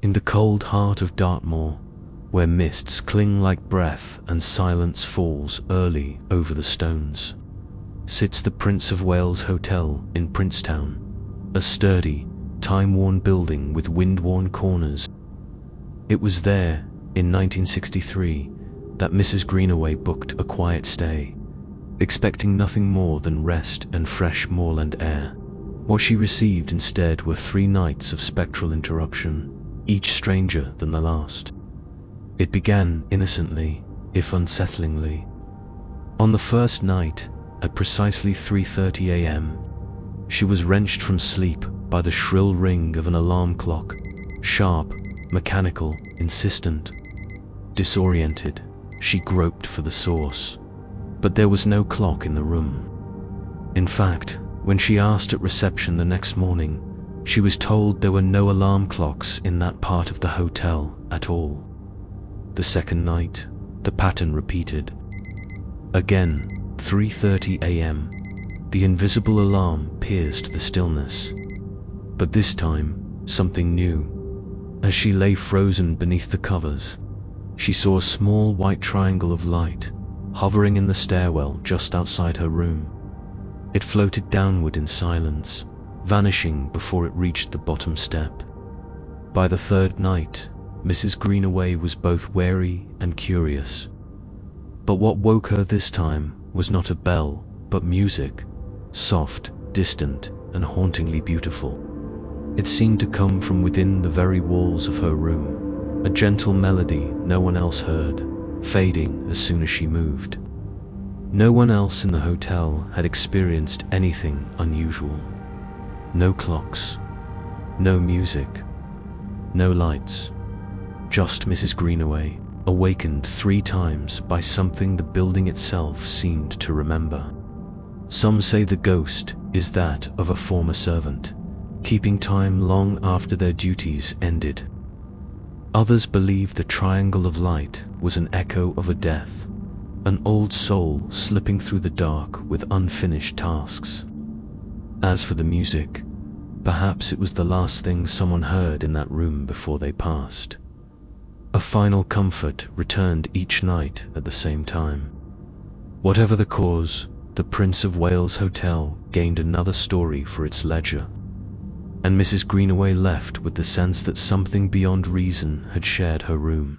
In the cold heart of Dartmoor, where mists cling like breath and silence falls early over the stones, sits the Prince of Wales Hotel in Princetown, a sturdy, time-worn building with wind-worn corners. It was there, in 1963, that Mrs. Greenaway booked a quiet stay, expecting nothing more than rest and fresh moorland air. What she received instead were 3 nights of spectral interruption, each stranger than the last. It began innocently, if unsettlingly. On the first night, at precisely 3:30 a.m., she was wrenched from sleep by the shrill ring of an alarm clock, sharp, mechanical, insistent. Disoriented, she groped for the source, but there was no clock in the room. In fact, when she asked at reception the next morning, she was told there were no alarm clocks in that part of the hotel at all. The second night, the pattern repeated. Again, 3:30 a.m., the invisible alarm pierced the stillness. But this time, something new. As she lay frozen beneath the covers, she saw a small white triangle of light hovering in the stairwell just outside her room. It floated downward in silence, vanishing before it reached the bottom step. By the third night, Mrs. Greenaway was both wary and curious. But what woke her this time was not a bell, but music, soft, distant, and hauntingly beautiful. It seemed to come from within the very walls of her room, a gentle melody no one else heard, fading as soon as she moved. No one else in the hotel had experienced anything unusual. No clocks, no music, no lights. Just Mrs. Greenaway, awakened 3 times by something the building itself seemed to remember. Some say the ghost is that of a former servant, keeping time long after their duties ended. Others believe the triangle of light was an echo of a death, an old soul slipping through the dark with unfinished tasks. As for the music, perhaps it was the last thing someone heard in that room before they passed. A final comfort returned each night at the same time. Whatever the cause, the Prince of Wales Hotel gained another story for its ledger, and Mrs. Greenaway left with the sense that something beyond reason had shared her room.